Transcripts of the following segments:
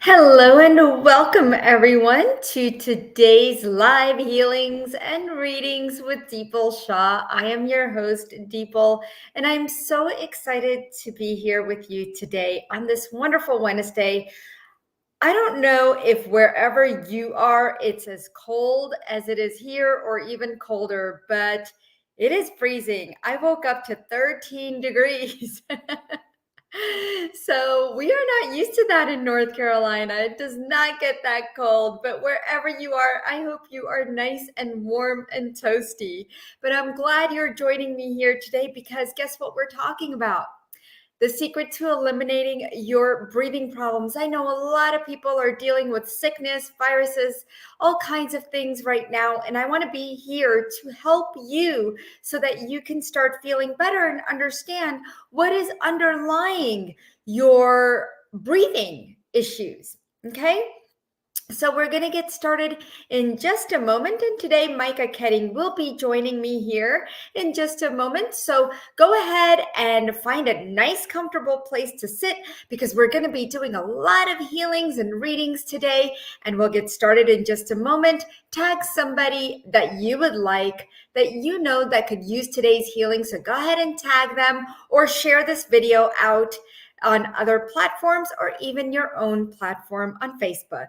Hello and welcome everyone to today's live healings and readings with Deepal Shah. I am your host, Deepal, and I'm so excited to be here with you today on this wonderful Wednesday. I don't know if wherever you are, it's as cold as it is here or even colder, but it is freezing. I woke up to 13 degrees. So we are not used to that in North Carolina. It does not get that cold, but wherever you are, I hope you are nice and warm and toasty. But I'm glad you're joining me here today because guess what we're talking about? The secret to eliminating your breathing problems. I know a lot of people are dealing with sickness, viruses, all kinds of things right now. And I want to be here to help you so that you can start feeling better and understand what is underlying your breathing issues. Okay. So we're going to get started in just a moment. And today, Micah Ketting will be joining me here in just a moment. So go ahead and find a nice, comfortable place to sit because we're going to be doing a lot of healings and readings today. And we'll get started in just a moment. Tag somebody that you would like, that you know that could use today's healing. So go ahead and tag them or share this video out on other platforms or even your own platform on Facebook.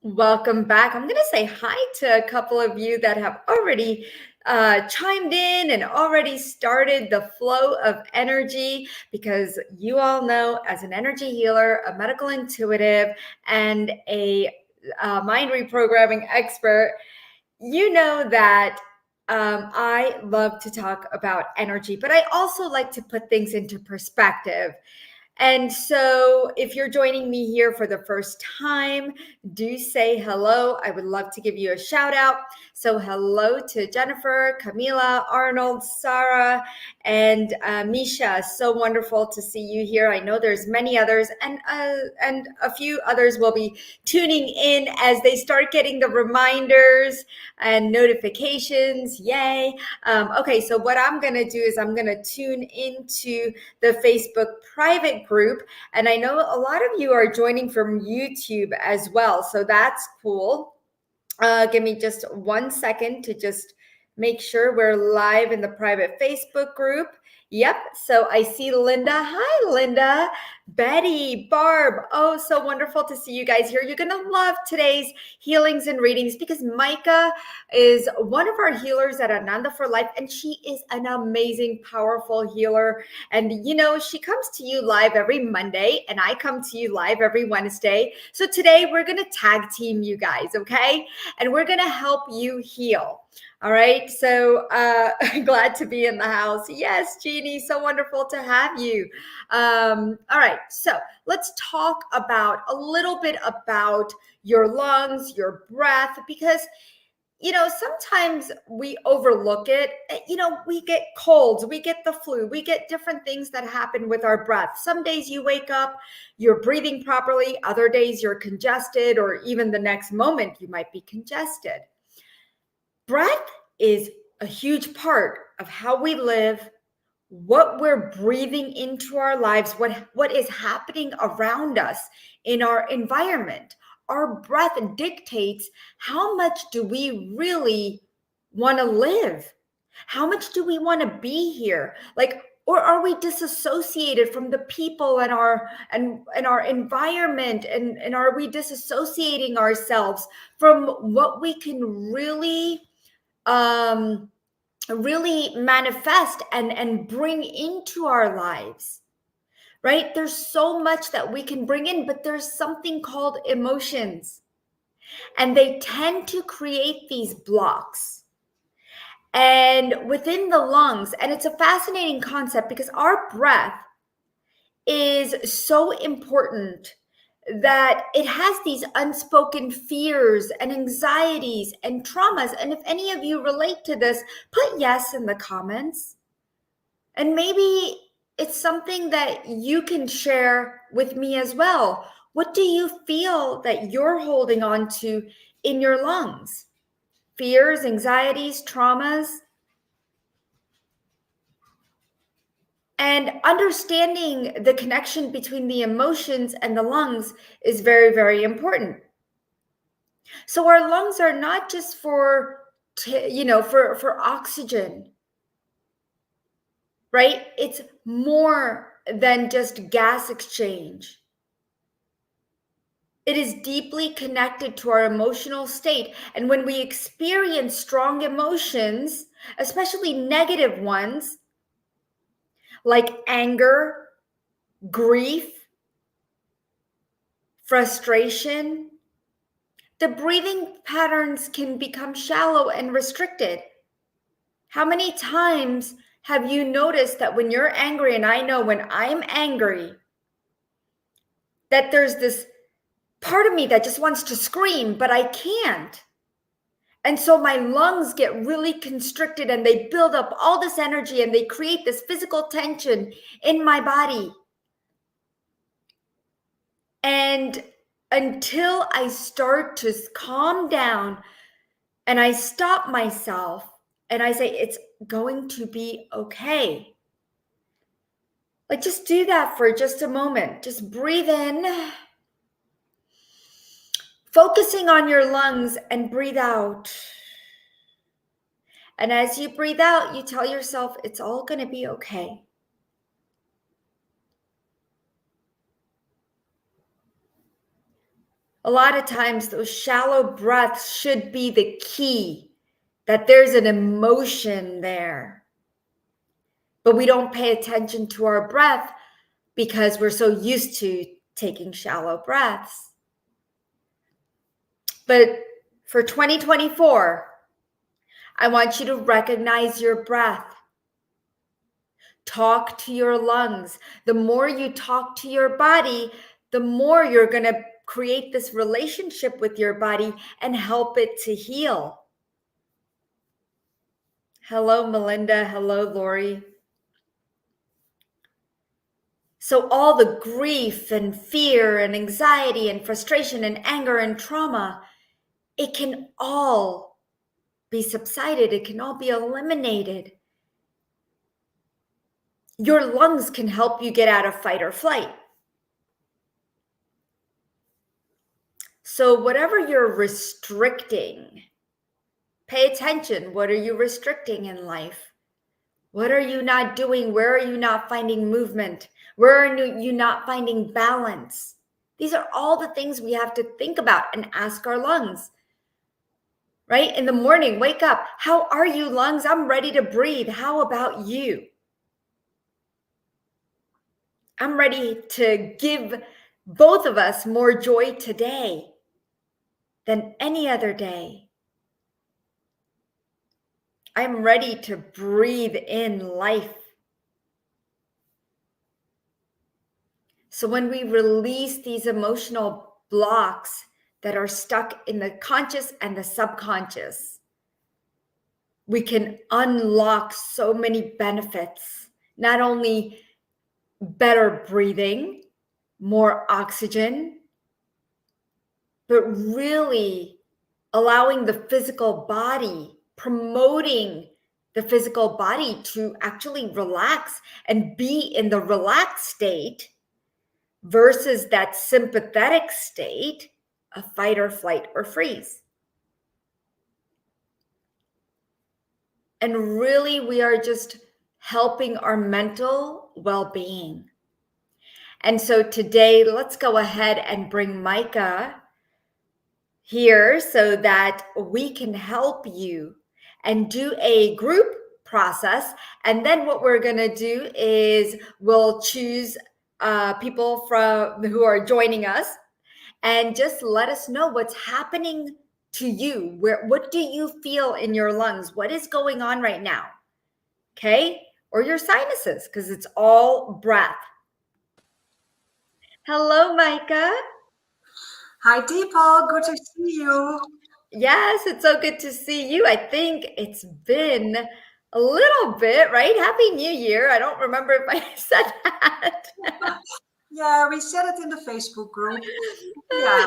Welcome back. I'm going to say hi to a couple of you that have already chimed in and already started the flow of energy because you all know, as an energy healer, a medical intuitive, and a mind reprogramming expert, you know that I love to talk about energy, but I also like to put things into perspective. And so if you're joining me here for the first time, do say hello. I would love to give you a shout out. So hello to Jennifer, Camila, Arnold, Sarah, and Misha. So wonderful to see you here. I know there's many others and a few others will be tuning in as they start getting the reminders and notifications. Yay. Okay, so what I'm going to do is I'm going to tune into the Facebook private group. And I know a lot of you are joining from YouTube as well. So that's cool. Give me just 1 second to just make sure we're live in the private Facebook group. Yep. So I see Linda. Hi, Linda. Betty, Barb. Oh, so wonderful to see you guys here. You're going to love today's healings and readings because Micah is one of our healers at Ananda for Life, and she is an amazing, powerful healer. And, you know, she comes to you live every Monday, and I come to you live every Wednesday. So today we're going to tag team you guys, okay? And we're going to help you heal. All right. So glad to be in the house. Yes, Jeannie, so wonderful to have you. All right. So let's talk about a little bit about your lungs, your breath, because you know, sometimes we overlook it. You know, we get colds, we get the flu, we get different things that happen with our breath. Some days you wake up, you're breathing properly. Other days you're congested, or even the next moment you might be congested. Breath is a huge part of how we live, what we're breathing into our lives, what is happening around us in our environment. Our breath dictates how much do we really want to live? How much do we want to be here? Like, or are we disassociated from the people and our environment, and are we disassociating ourselves from what we can really really manifest and bring into our lives, right? There's so much that we can bring in, but there's something called emotions, and they tend to create these blocks and within the lungs. And it's a fascinating concept because our breath is so important that it has these unspoken fears and anxieties and traumas. And if any of you relate to this, put yes in the comments. And maybe it's something that you can share with me as well. What do you feel that you're holding on to in your lungs. Fears, anxieties, traumas. And understanding the connection between the emotions and the lungs is very, very important. So our lungs are not just for oxygen, right? It's more than just gas exchange. It is deeply connected to our emotional state. And when we experience strong emotions, especially negative ones, like anger, grief, frustration, the breathing patterns can become shallow and restricted. How many times have you noticed that when you're angry, and I know when I'm angry, that there's this part of me that just wants to scream, but I can't. And so my lungs get really constricted and they build up all this energy and they create this physical tension in my body. And until I start to calm down and I stop myself and I say, it's going to be okay. Like, just do that for just a moment. Just breathe in, focusing on your lungs, and breathe out. And as you breathe out, you tell yourself it's all going to be okay. A lot of times, those shallow breaths should be the key, that there's an emotion there. But we don't pay attention to our breath because we're so used to taking shallow breaths. But for 2024, I want you to recognize your breath. Talk to your lungs. The more you talk to your body, the more you're going to create this relationship with your body and help it to heal. Hello, Melinda. Hello, Lori. So all the grief and fear and anxiety and frustration and anger and trauma, it can all be subsided. It can all be eliminated. Your lungs can help you get out of fight or flight. So whatever you're restricting, pay attention. What are you restricting in life? What are you not doing? Where are you not finding movement? Where are you not finding balance? These are all the things we have to think about and ask our lungs. Right? In the morning, wake up. How are you, lungs? I'm ready to breathe. How about you? I'm ready to give both of us more joy today than any other day. I'm ready to breathe in life. So when we release these emotional blocks that are stuck in the conscious and the subconscious, we can unlock so many benefits. Not only better breathing, more oxygen, but really allowing the physical body, promoting the physical body to actually relax and be in the relaxed state versus that sympathetic state of fight or flight or freeze. And really, we are just helping our mental well-being. And so today, let's go ahead and bring Micah here so that we can help you and do a group process. And then what we're going to do is we'll choose people who are joining us and just let us know what's happening to you. What do you feel in your lungs? What is going on right now? Okay? Or your sinuses, because it's all breath. Hello, Micah. Hi, Dipal. Good to see you. Yes, it's so good to see you. I think it's been a little bit, right? Happy New Year. I don't remember if I said that. Yeah, we said it in the Facebook group. Yeah,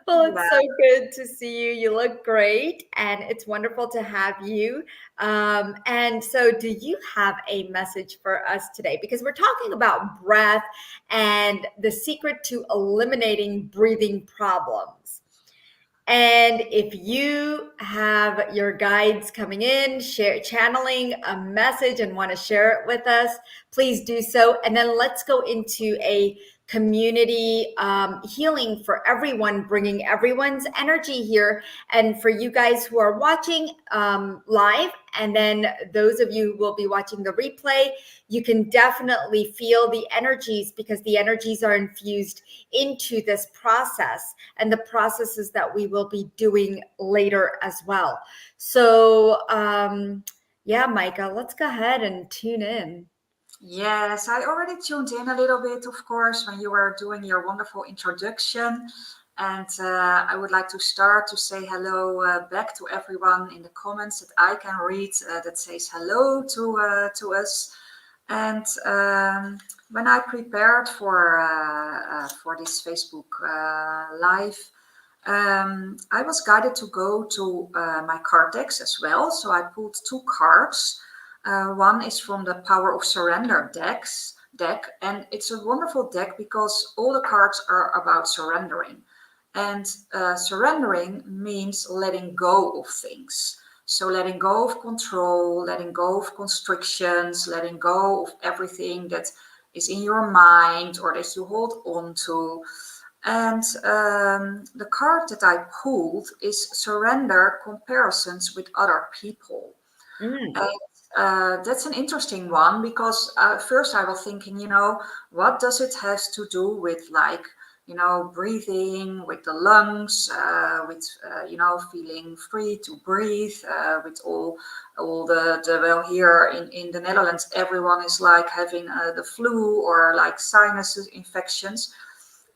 Well, it's yeah. so good to see you. You look great, and it's wonderful to have you. And so, do you have a message for us today? Because we're talking about breath and the secret to eliminating breathing problems. And if you have your guides coming in, channeling a message and want to share it with us, please do so. And then let's go into a community healing for everyone, bringing everyone's energy here. And for you guys who are watching live, and then those of you who will be watching the replay, you can definitely feel the energies because the energies are infused into this process and the processes that we will be doing later as well. So, yeah, Micah, let's go ahead and tune in. Yes, I already tuned in a little bit, of course, when you were doing your wonderful introduction. And I would like to start to say hello back to everyone in the comments that I can read that says hello to us. And when I prepared for this Facebook live, I was guided to go to my card decks as well. So I pulled two cards. One is from the Power of Surrender deck, and it's a wonderful deck because all the cards are about surrendering. And surrendering means letting go of things. So letting go of control, letting go of constrictions, letting go of everything that is in your mind or that you hold on to. And the card that I pulled is Surrender Comparisons with Other People. Mm. And that's an interesting one because first I was thinking, what does it have to do with like, breathing with the lungs, with feeling free to breathe, with all the well here in the Netherlands, everyone is like having the flu or like sinus infections.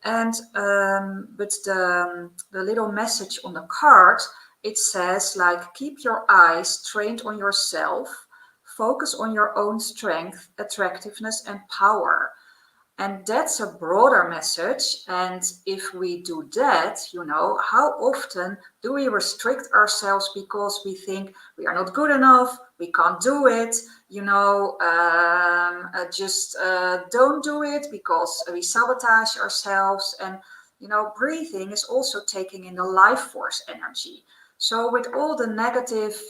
And but the little message on the card, it says like keep your eyes trained on yourself, focus on your own strength, attractiveness, and power. And that's a broader message. And if we do that, how often do we restrict ourselves because we think we are not good enough, we can't do it, just don't do it because we sabotage ourselves. And, breathing is also taking in the life force energy. So, with all the negative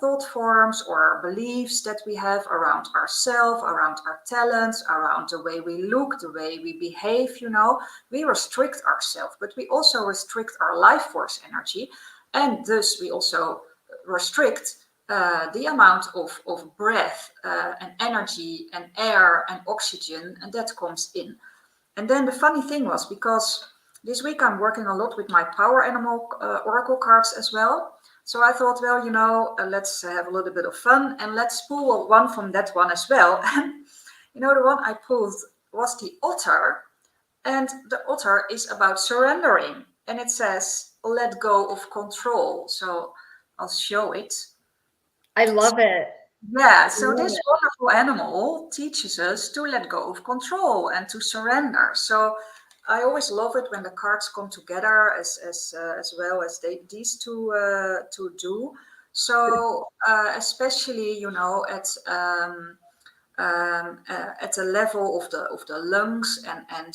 thought forms or beliefs that we have around ourselves, around our talents, around the way we look, the way we behave, we restrict ourselves, but we also restrict our life force energy. And thus, we also restrict the amount of breath and energy and air and oxygen, and that comes in. And then the funny thing was because this week I'm working a lot with my power animal oracle cards as well. So I thought, well, let's have a little bit of fun and let's pull one from that one as well. And the one I pulled was the otter, and the otter is about surrendering, and it says, "Let go of control." So I'll show it. I love it. Yeah, I so love this it. wonderful animal teaches us to let go of control and to surrender. So I always love it when the cards come together as well as these two do. So especially at the level of the lungs and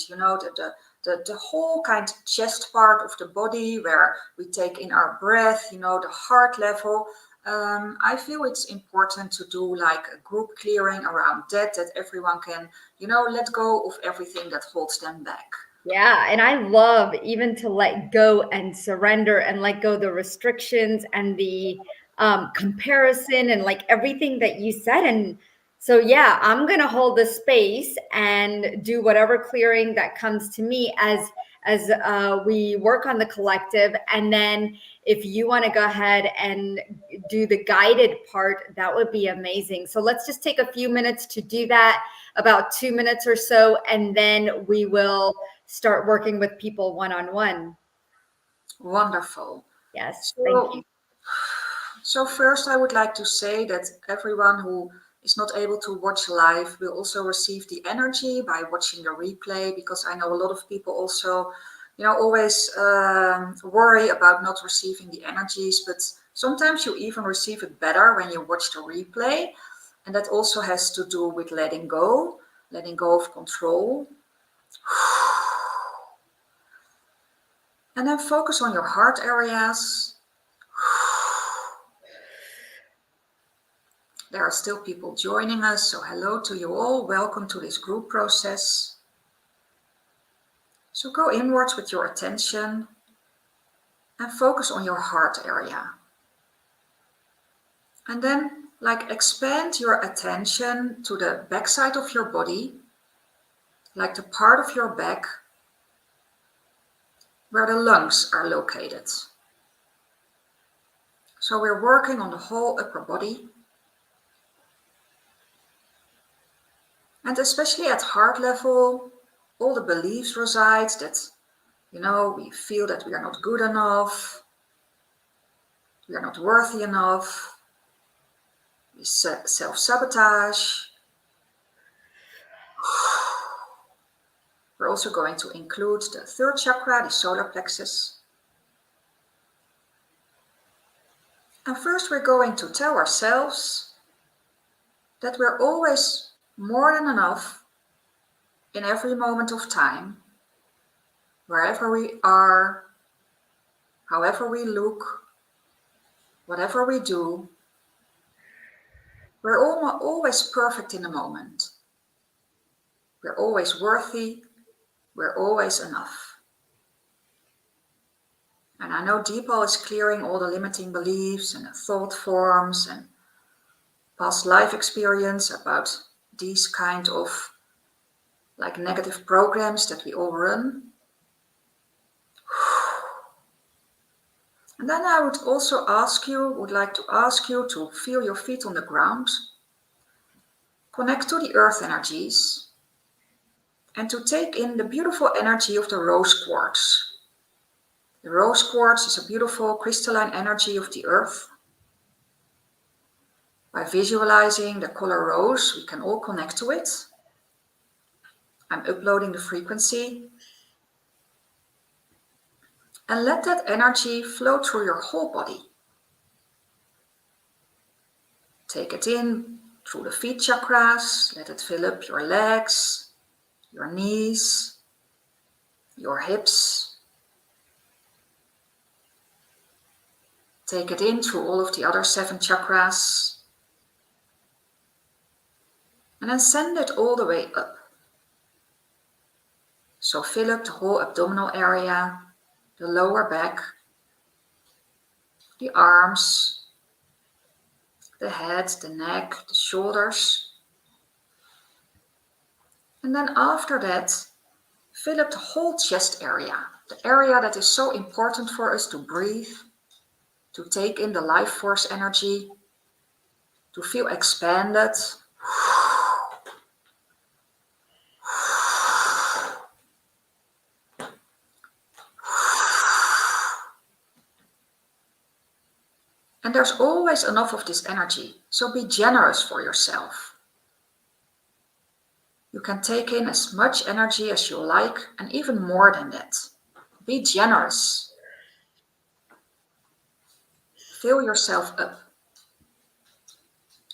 the whole kind of chest part of the body where we take in our breath, the heart level. I feel it's important to do like a group clearing around that everyone can, let go of everything that holds them back. Yeah, and I love even to let go and surrender and let go the restrictions and the comparison and like everything that you said. And so, yeah, I'm gonna hold the space and do whatever clearing that comes to me as we work on the collective. And then, if you want to go ahead and do the guided part, that would be amazing. So let's just take a few minutes to do that, about 2 minutes or so, and then we will start working with people one on one. Wonderful. Yes, thank you. So, so first I would like to say that everyone who is not able to watch live will also receive the energy by watching the replay, because I know a lot of people also, always worry about not receiving the energies, but sometimes you even receive it better when you watch the replay. And that also has to do with letting go of control. And then focus on your heart areas. There are still people joining us, so hello to you all. Welcome to this group process. So go inwards with your attention and focus on your heart area. And then expand your attention to the backside of your body, like the part of your back where the lungs are located. So we're working on the whole upper body. And especially at heart level, all the beliefs reside that, we feel that we are not good enough, we are not worthy enough, we self-sabotage. We're also going to include the third chakra, the solar plexus. And first we're going to tell ourselves that we're always more than enough in every moment of time, wherever we are, however we look, whatever we do. We're always perfect in the moment. We're always worthy. We're always enough. And I know Dipal is clearing all the limiting beliefs and thought forms and past life experience about these kind of negative programs that we all run. And then I would like to ask you to feel your feet on the ground, connect to the earth energies, and to take in the beautiful energy of the rose quartz. The rose quartz is a beautiful crystalline energy of the earth. By visualizing the color rose, we can all connect to it. I'm uploading the frequency. And let that energy flow through your whole body. Take it in through the feet chakras. Let it fill up your legs, your knees, your hips. Take it in through all of the other 7 chakras. And then send it all the way up. So fill up the whole abdominal area, the lower back, the arms, the head, the neck, the shoulders. And then after that, fill up the whole chest area, the area that is so important for us to breathe, to take in the life force energy, to feel expanded. And there's always enough of this energy, so be generous for yourself. You can take in as much energy as you like, and even more than that. Be generous. Fill yourself up.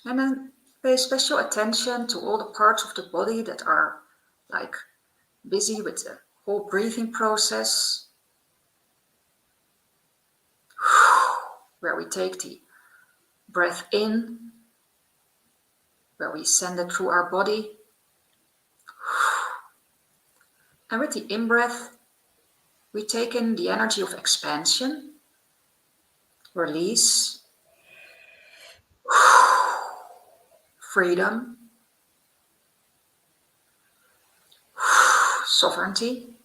And then pay special attention to all the parts of the body that are busy with the whole breathing process. Where we take the breath in, where we send it through our body. And with the in-breath, we take in the energy of expansion, release, freedom, sovereignty,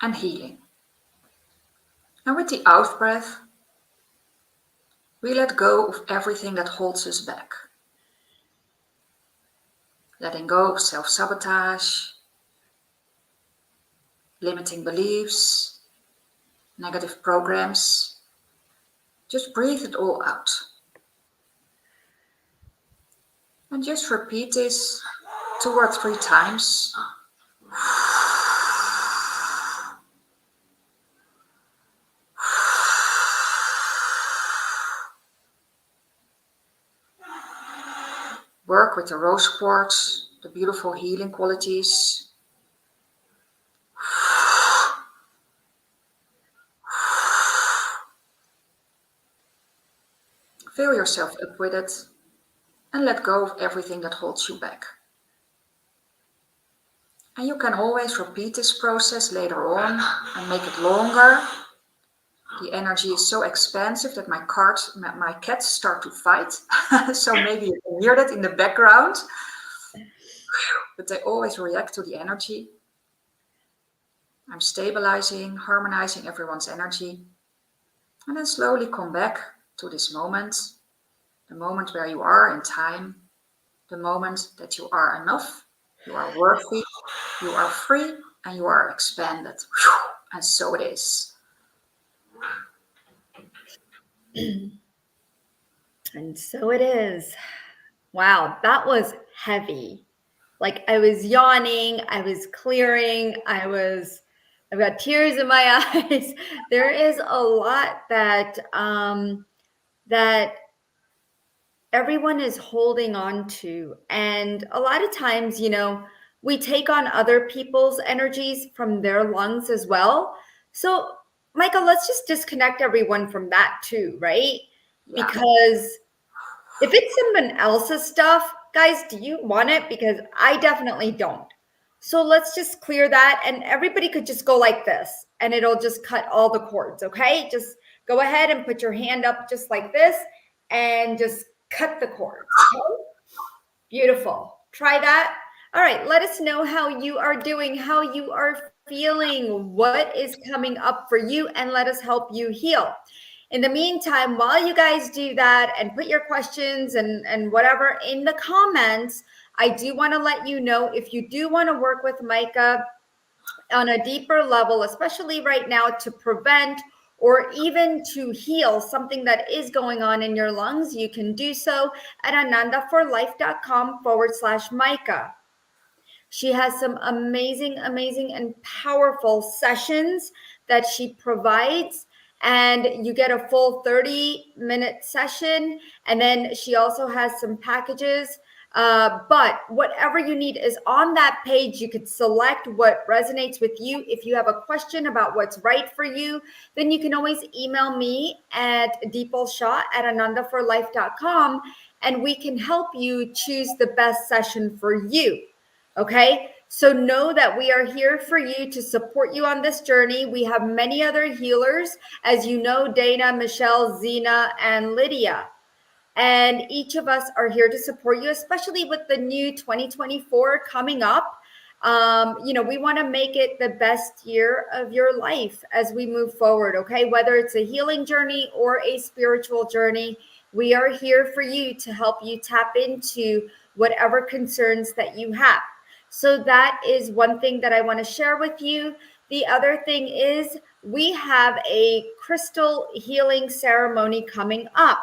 and healing. And with the out-breath, we let go of everything that holds us back. Letting go of self-sabotage, limiting beliefs, negative programs. Just breathe it all out. And just repeat this 2 or 3 times. Work with the rose quartz, the beautiful healing qualities. Fill yourself up with it and let go of everything that holds you back. And you can always repeat this process later on and make it longer. The energy is so expansive that my cats start to fight. So maybe you can hear that in the background. But they always react to the energy. I'm stabilizing, harmonizing everyone's energy. And then slowly come back to this moment, the moment where you are in time, the moment that you are enough, you are worthy, you are free, and you are expanded. And so it is. And so it is. Wow, that was heavy. Like I was yawning, I was clearing, I've got tears in my eyes. There is a lot that everyone is holding on to. And a lot of times, we take on other people's energies from their lungs as well. So, Michael, let's just disconnect everyone from that too, right? Yeah. Because if it's someone else's stuff, guys, do you want it? Because I definitely don't. So let's just clear that, and everybody could just go like this and it'll just cut all the cords, okay? Just go ahead and put your hand up just like this and just cut the cords. Okay? Beautiful. Try that. All right, let us know how you are doing, how you are feeling, what is coming up for you, and let us help you heal. In the meantime, while you guys do that and put your questions and whatever in the comments, I do want to let you know if you do want to work with Micah on a deeper level, especially right now to prevent or even to heal something that is going on in your lungs, you can do so at anandaforlife.com/Micah. She has some amazing, amazing, and powerful sessions that she provides. And you get a full 30-minute session. And then she also has some packages. But whatever you need is on that page. You could select what resonates with you. If you have a question about what's right for you, then you can always email me at dipalshah@anandaforlife.com and we can help you choose the best session for you. Okay, so know that we are here for you to support you on this journey. We have many other healers, as you know, Dana, Michelle, Zena, and Lydia. And each of us are here to support you, especially with the new 2024 coming up. We want to make it the best year of your life as we move forward, okay? Whether it's a healing journey or a spiritual journey, we are here for you to help you tap into whatever concerns that you have. So that is one thing that I want to share with you. The other thing is we have a crystal healing ceremony coming up.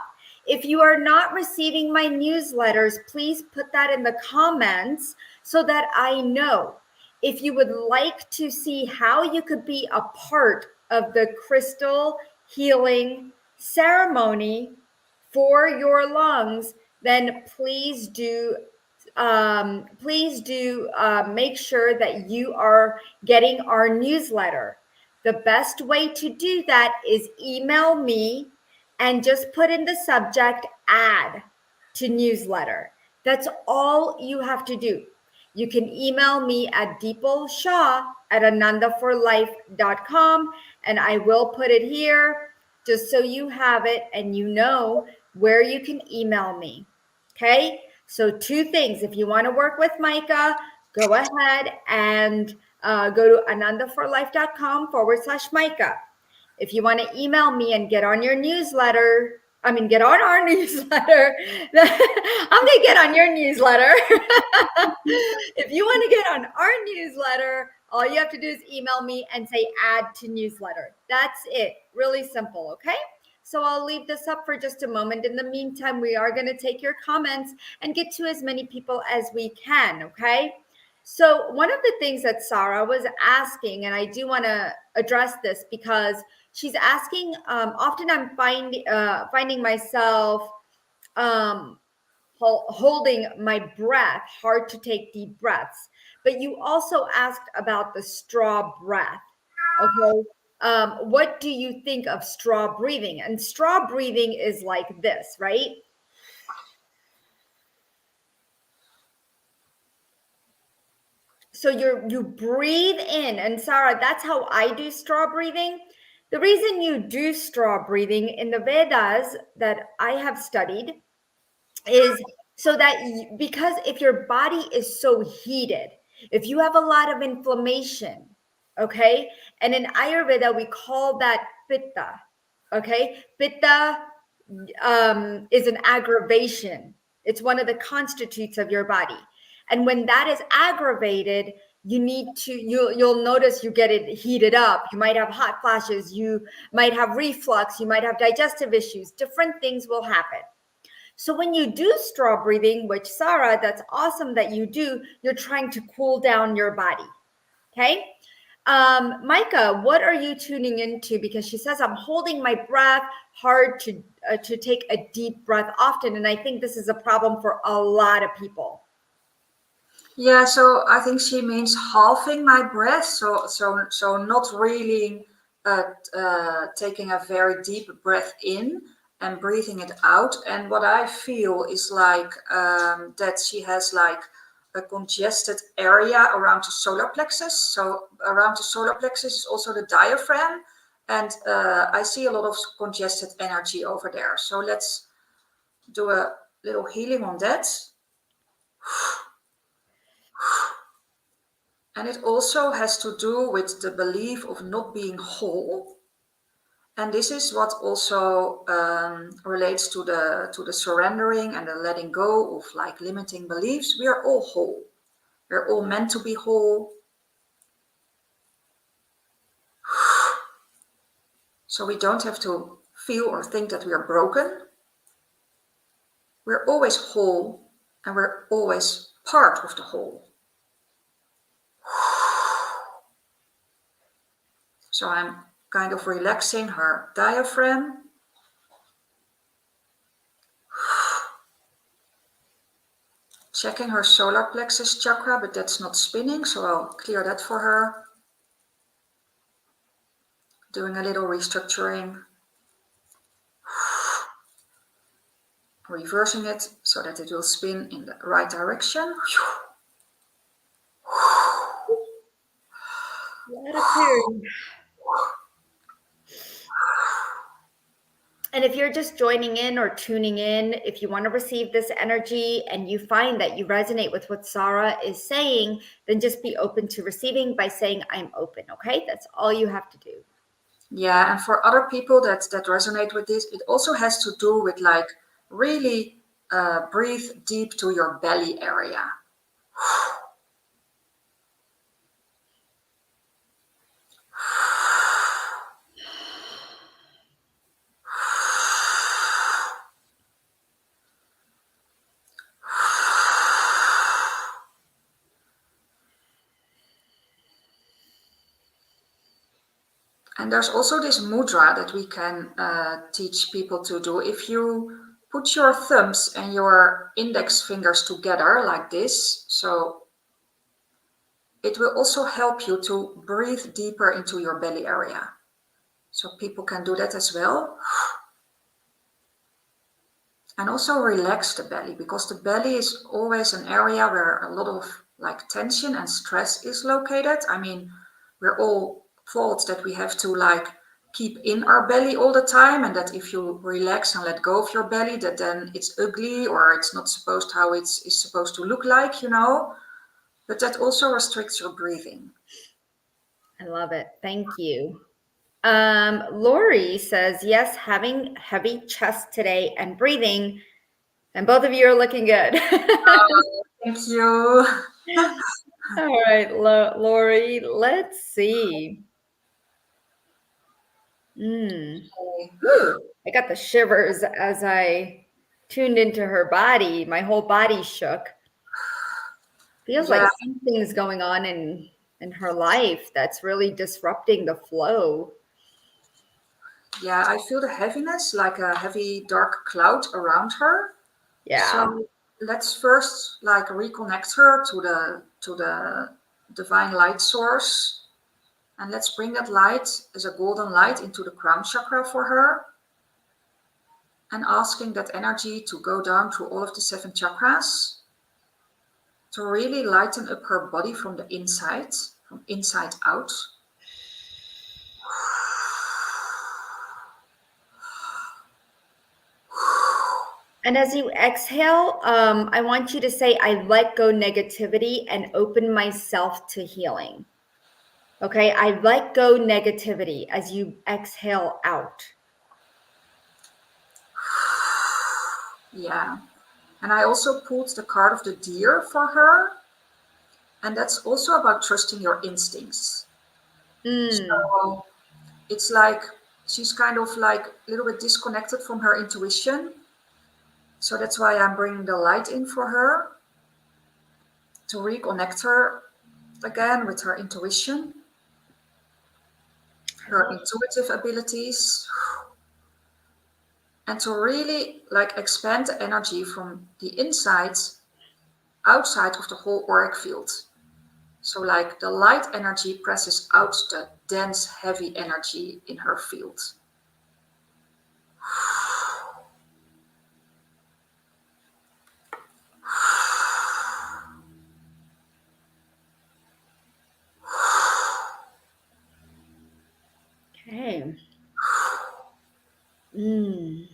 If you are not receiving my newsletters, please put that in the comments so that I know. If you would like to see how you could be a part of the crystal healing ceremony for your lungs, then please do make sure that you are getting our newsletter. The best way to do that is email me and just put in the subject add to newsletter. That's all you have to do. You can email me at dipalshah@anandaforlife.com and I will put it here just so you have it and you know where you can email me. Okay? So 2 things. If you want to work with Micah, go ahead and go to anandaforlife.com/Micah. If you want to email me and get on your newsletter, get on our newsletter. I'm going to get on your newsletter. If you want to get on our newsletter, all you have to do is email me and say add to newsletter. That's it. Really simple. Okay. So I'll leave this up for just a moment. In the meantime, we are going to take your comments and get to as many people as we can, okay? So one of the things that Sarah was asking, and I do want to address this because she's asking, often I'm finding myself um, holding my breath, hard to take deep breaths. But you also asked about the straw breath. Okay. What do you think of straw breathing? And straw breathing is like this, right? So you breathe in, and Sarah, that's how I do straw breathing. The reason you do straw breathing in the Vedas that I have studied is so that because if your body is so heated, if you have a lot of inflammation, okay, and in Ayurveda we call that pitta, okay, pitta is an aggravation. It's one of the constitutes of your body, and when that is aggravated, you need to you'll notice you get it heated up. You might have hot flashes, you might have reflux, you might have digestive issues, different things will happen. So when you do straw breathing, which Sarah, that's awesome that you do, you're trying to cool down your body. Okay. Micah, what are you tuning into? Because she says, I'm holding my breath, hard to take a deep breath often. And I think this is a problem for a lot of people. Yeah, so I think she means halving my breath, so not really taking a very deep breath in and breathing it out. And what I feel is like that she has like a congested area around the solar plexus. So around the solar plexus is also the diaphragm, and I see a lot of congested energy over there. So let's do a little healing on that. And it also has to do with the belief of not being whole. And this is what also relates to the surrendering and the letting go of like limiting beliefs. We are all whole. We're all meant to be whole. So we don't have to feel or think that we are broken. We're always whole, and we're always part of the whole. So I'm kind of relaxing her diaphragm. Checking her solar plexus chakra, but that's not spinning, so I'll clear that for her. Doing a little restructuring. Reversing it so that it will spin in the right direction. Let it clear. And if you're just joining in or tuning in, if you want to receive this energy and you find that you resonate with what Sarah is saying, then just be open to receiving by saying, I'm open. Okay. That's all you have to do. Yeah. And for other people that resonate with this, it also has to do with like really breathe deep to your belly area. And there's also this mudra that we can teach people to do. If you put your thumbs and your index fingers together like this, so it will also help you to breathe deeper into your belly area. So people can do that as well. And also relax the belly, because the belly is always an area where a lot of like tension and stress is located. I mean, we're all taught that we have to like keep in our belly all the time, and that if you relax and let go of your belly, that then it's ugly or it's not supposed how it's supposed to look like, you know. But that also restricts your breathing. I love it. Thank you. Lori says, yes, having heavy chest today and breathing. And both of you are looking good. Thank you. All right, Lori, let's see. Mm. Okay. Ooh, I got the shivers as I tuned into her body. My whole body shook. Feels like Yeah, something's going on in her life that's really disrupting the flow. yeah, I feel the heaviness, like a heavy dark cloud around her. Yeah. So let's first like reconnect her to the divine light source. And let's bring that light as a golden light into the crown chakra for her. And asking that energy to go down through all of the 7 chakras to really lighten up her body from the inside, from inside out. And as you exhale, I want you to say, I let go negativity and open myself to healing. Okay, I let go negativity as you exhale out. Yeah. And I also pulled the card of the deer for her. And that's also about trusting your instincts. Mm. So it's like she's kind of like a little bit disconnected from her intuition. So that's why I'm bringing the light in for her to reconnect her again with her intuition, I her love intuitive abilities, and to really like expand the energy from the inside outside of the whole auric field. So like the light energy presses out the dense, heavy energy in her field. Okay. Mm.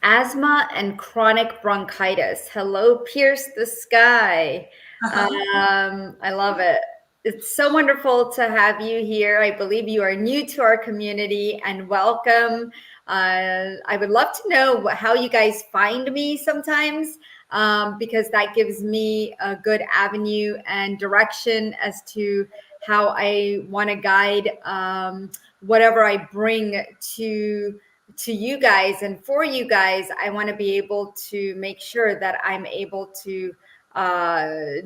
Asthma and chronic bronchitis. Hello, Pierce the Sky. I love it. It's so wonderful to have you here. I believe you are new to our community and welcome. I would love to know how you guys find me sometimes because that gives me a good avenue and direction as to how I want to guide whatever I bring to you guys and for you guys. I want to be able to make sure that I'm able to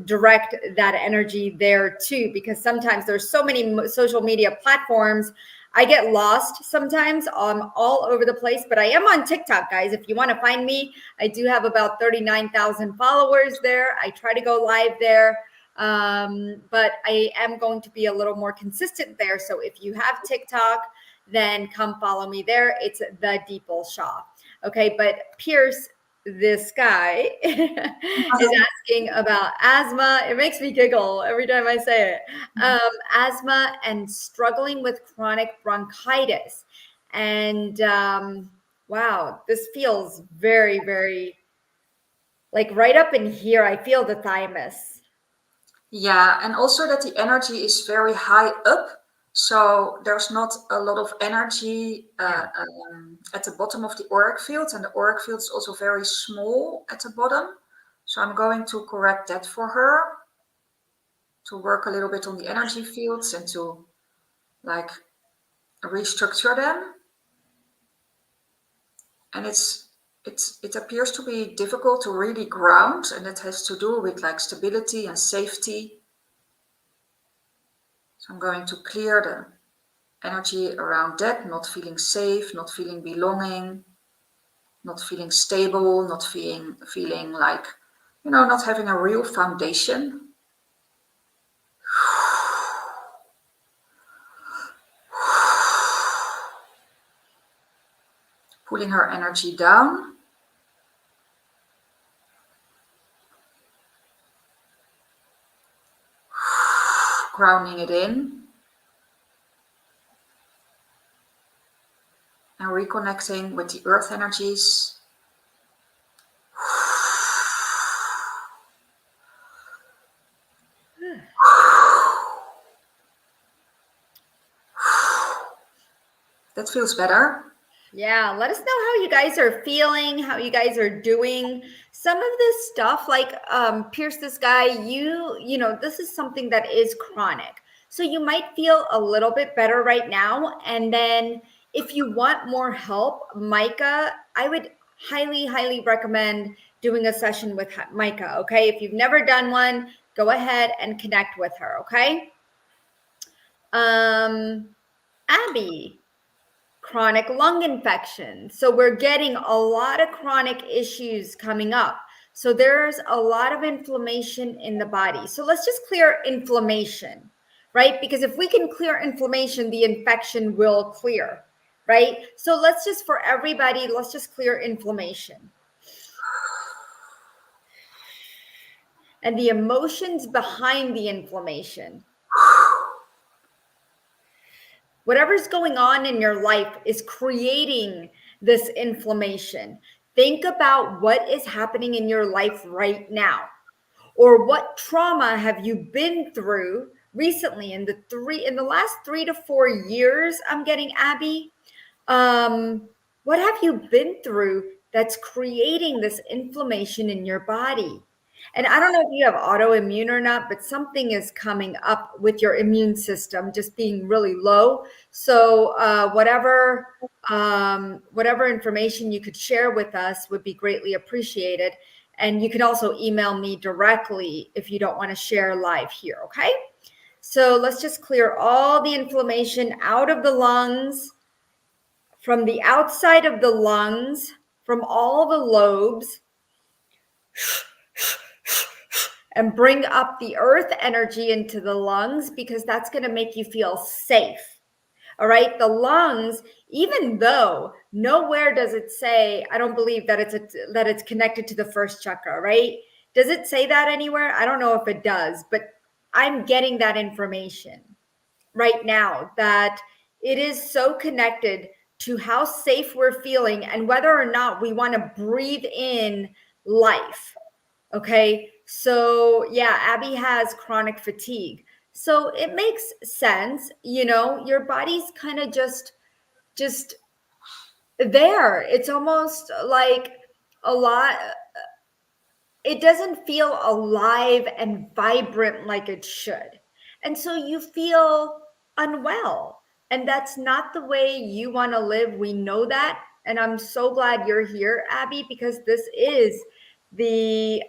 direct that energy there too, because sometimes there's so many social media platforms. I get lost sometimes. All over the place, but I am on TikTok, guys. If you want to find me, I do have about 39,000 followers there. I try to go live there, but I am going to be a little more consistent there. So if you have TikTok, then come follow me there. It's the Dipal Shaw. Okay, but Pierce, this guy, is asking about asthma. It makes me giggle every time I say it. Asthma and struggling with chronic bronchitis. And wow, this feels very, very like right up in here. I feel the thymus. Yeah, and also that the energy is very high up. So there's not a lot of energy Yeah. at the bottom of the auric field, and the auric field is also very small at the bottom. So I'm going to correct that for her to work a little bit on the energy fields and to like restructure them. And it appears to be difficult to really ground, and it has to do with like stability and safety. So I'm going to clear the energy around that, not feeling safe, not feeling belonging, not feeling stable, not feeling like, not having a real foundation. Pulling her energy down. Grounding it in. And reconnecting with the earth energies. That feels better. Yeah, let us know how you guys are feeling, how you guys are doing. Some of this stuff, like Pierce, this guy, this is something that is chronic. So you might feel a little bit better right now. And then if you want more help, Micah, I would highly, highly recommend doing a session with Micah. Okay. If you've never done one, go ahead and connect with her. Okay. Abby, chronic lung infection. So we're getting a lot of chronic issues coming up. So there's a lot of inflammation in the body. So let's just clear inflammation, right? Because if we can clear inflammation, the infection will clear, right? So let's just, for everybody, let's just clear inflammation. And the emotions behind the inflammation. Whatever's going on in your life is creating this inflammation. Think about what is happening in your life right now, or what trauma have you been through recently in the last 3 to 4 years. I'm getting, Abby. What have you been through that's creating this inflammation in your body? And I don't know if you have autoimmune or not, but something is coming up with your immune system just being really low. So whatever information you could share with us would be greatly appreciated. And you can also email me directly if you don't want to share live here, okay? So let's just clear all the inflammation out of the lungs, from the outside of the lungs, from all the lobes, and bring up the earth energy into the lungs, because that's going to make you feel safe. All right. The lungs, even though nowhere does it say, I don't believe that it's connected to the first chakra, right? Does it say that anywhere? I don't know if it does, but I'm getting that information right now, that it is so connected to how safe we're feeling and whether or not we want to breathe in life. Okay. So yeah, Abby has chronic fatigue. So it makes sense, your body's kind of just there. It's almost like a lot, it doesn't feel alive and vibrant like it should. And so you feel unwell. And that's not the way you want to live. We know that. And I'm so glad you're here, Abby, because this is the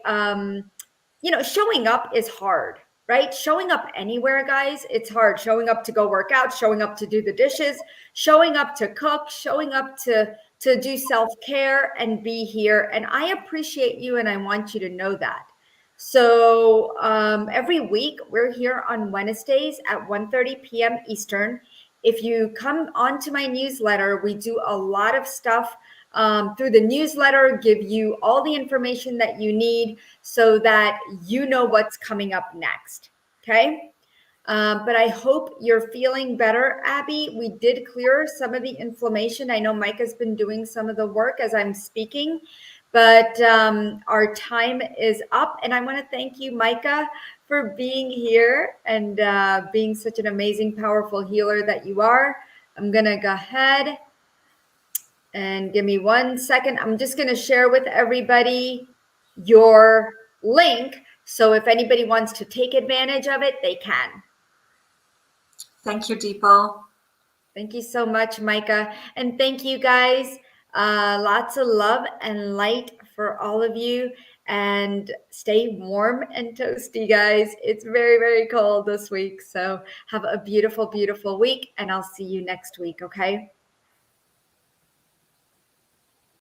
showing up is hard, right? Showing up anywhere, guys, it's hard. Showing up to go work out, showing up to do the dishes, showing up to cook, showing up to do self-care and be here. And I appreciate you, and I want you to know that. So every week we're here on Wednesdays at 1:30 p.m. Eastern. If you come onto my newsletter, we do a lot of stuff through the newsletter, give you all the information that you need so that you know what's coming up next. Okay. But I hope you're feeling better, Abby. We did clear some of the inflammation. I know Micah's been doing some of the work as I'm speaking, but our time is up. And I want to thank you, Micah, for being here and being such an amazing, powerful healer that you are. I'm going to go ahead and give me 1 second. I'm just going to share with everybody your link. So if anybody wants to take advantage of it, they can. Thank you, Dipal. Thank you so much, Micah. And thank you, guys. Lots of love and light for all of you. And stay warm and toasty, guys. It's very, very cold this week. So have a beautiful, beautiful week. And I'll see you next week, okay?